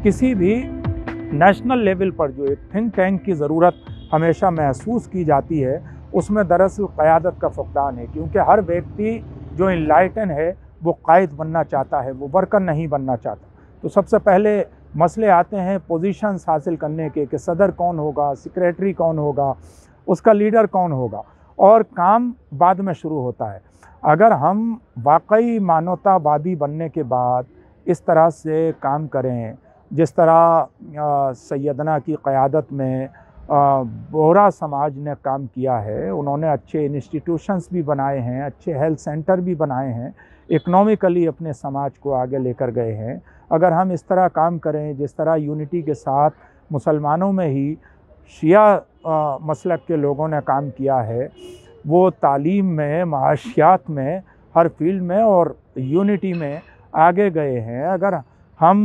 किसी भी national level पर जो एक थिंक टैंक की ज़रूरत हमेशा महसूस की जाती है, उसमें दरअसल क़यादत का फुक़दान है। क्योंकि हर व्यक्ति जो इनलाइटन है वो कायद बनना चाहता है, वो वर्कर नहीं बनना चाहता। तो सबसे पहले मसले आते हैं पोजीशंस हासिल करने के कि सदर कौन होगा, सेक्रेटरी कौन होगा, उसका लीडर कौन होगा, और काम बाद में शुरू होता है। अगर हम वाकई मानवतावादी बनने के बाद इस तरह से काम करें जिस तरह सैयदना की क़यादत में बोहरा समाज ने काम किया है, उन्होंने अच्छे इंस्टीट्यूशंस भी बनाए हैं, अच्छे हेल्थ सेंटर भी बनाए हैं, इकनॉमिकली अपने समाज को आगे लेकर गए हैं। अगर हम इस तरह काम करें जिस तरह यूनिटी के साथ मुसलमानों में ही शिया मसलक के लोगों ने काम किया है, वो तालीम में, माशियात में, हर फील्ड में और यूनिटी में आगे गए हैं। अगर हम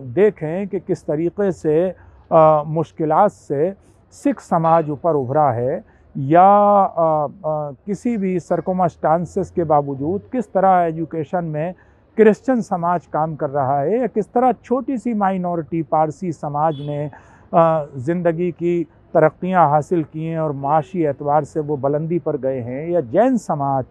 देखें कि किस तरीक़े से मुश्किलात से सिख समाज ऊपर उभरा है, या किसी भी सर्कमस्टांसेस के बावजूद किस तरह एजुकेशन में क्रिश्चियन समाज काम कर रहा है, या किस तरह छोटी सी माइनॉरिटी पारसी समाज ने ज़िंदगी की तरक्कियां हासिल की हैं और माशी एतबार से वो बुलंदी पर गए हैं, या जैन समाज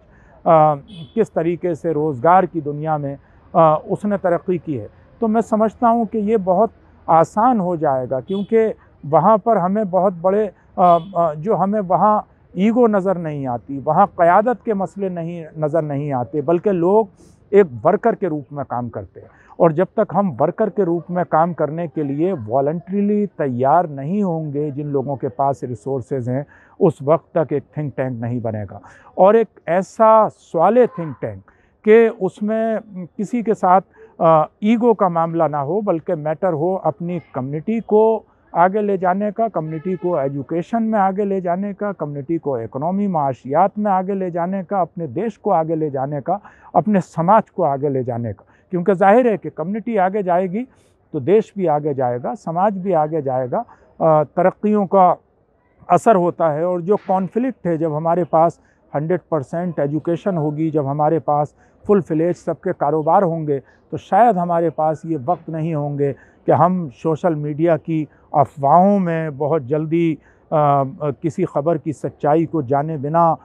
किस तरीके से रोज़गार की दुनिया में उसने तरक्की की है। तो मैं समझता हूँ कि ये बहुत आसान हो जाएगा, क्योंकि वहाँ पर हमें बहुत बड़े जो हमें वहाँ ईगो नज़र नहीं आती, वहाँ क़यादत के मसले नज़र नहीं आते, बल्कि लोग एक वर्कर के रूप में काम करते हैं। और जब तक हम वर्कर के रूप में काम करने के लिए वॉलंटरीली तैयार नहीं होंगे, जिन लोगों के पास रिसोर्सेज हैं, उस वक्त तक एक थिंक टैंक नहीं बनेगा। और एक ऐसा सवाल थिंक टैंक कि उसमें किसी के साथ ईगो का मामला ना हो, बल्कि मैटर हो अपनी कम्युनिटी को आगे ले जाने का, कम्युनिटी को एजुकेशन में आगे ले जाने का, कम्युनिटी को इकोनॉमी माशियात में आगे ले जाने का, अपने देश को आगे ले जाने का, अपने समाज को आगे ले जाने का। क्योंकि जाहिर है कि कम्युनिटी आगे जाएगी तो देश भी आगे जाएगा, समाज भी आगे जाएगा, तरक्कियों का असर होता है। और जो कॉन्फ्लिक्ट है, जब हमारे पास 100% एजुकेशन होगी, जब हमारे पास फुल फ्लेज सबके कारोबार होंगे, तो शायद हमारे पास ये वक्त नहीं होंगे कि हम सोशल मीडिया की अफवाहों में बहुत जल्दी किसी ख़बर की सच्चाई को जाने बिना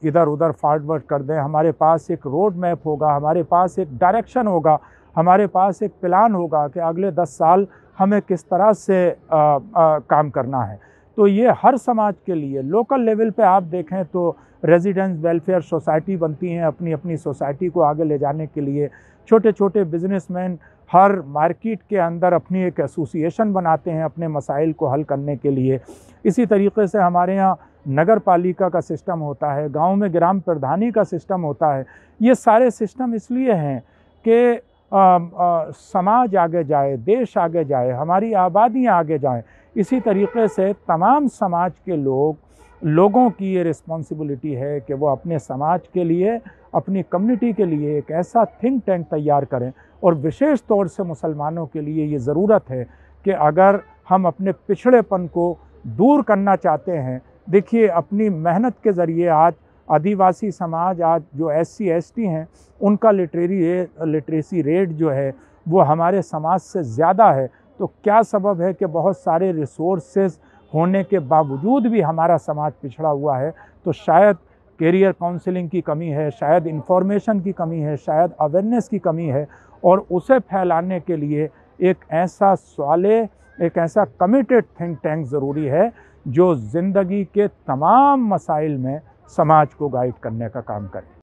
इधर उधर फॉरवर्ड कर दें। हमारे पास एक रोड मैप होगा, हमारे पास एक डायरेक्शन होगा, हमारे पास एक प्लान होगा कि अगले 10 साल हमें किस तरह से काम करना है। तो ये हर समाज के लिए लोकल लेवल पे आप देखें तो रेजिडेंस वेलफेयर सोसाइटी बनती हैं अपनी अपनी सोसाइटी को आगे ले जाने के लिए। छोटे छोटे बिजनेसमैन हर मार्केट के अंदर अपनी एक एसोसिएशन बनाते हैं अपने मसाइल को हल करने के लिए। इसी तरीके से हमारे यहाँ नगर पालिका का सिस्टम होता है, गांव में ग्राम प्रधानी का सिस्टम होता है। ये सारे सिस्टम इसलिए हैं कि समाज आगे जाए, देश आगे जाए, हमारी आबादियाँ आगे जाएं। इसी तरीके से तमाम समाज के लोगों की ये रिस्पॉन्सिबिलिटी है कि वो अपने समाज के लिए, अपनी कम्युनिटी के लिए एक ऐसा थिंक टैंक तैयार करें। और विशेष तौर से मुसलमानों के लिए ये ज़रूरत है कि अगर हम अपने पिछड़ेपन को दूर करना चाहते हैं, देखिए अपनी मेहनत के ज़रिए आज आदिवासी समाज, आज जो SC ST हैं, उनका लिटरेसी रेट जो है वो हमारे समाज से ज़्यादा है। तो क्या सबब है कि बहुत सारे रिसोर्सेज होने के बावजूद भी हमारा समाज पिछड़ा हुआ है? तो शायद कैरियर काउंसलिंग की कमी है, शायद इंफॉर्मेशन की कमी है, शायद अवेयरनेस की कमी है। और उसे फैलाने के लिए एक ऐसा कमिटेड थिंक टैंक ज़रूरी है जो ज़िंदगी के तमाम मसाइल में समाज को गाइड करने का काम करे।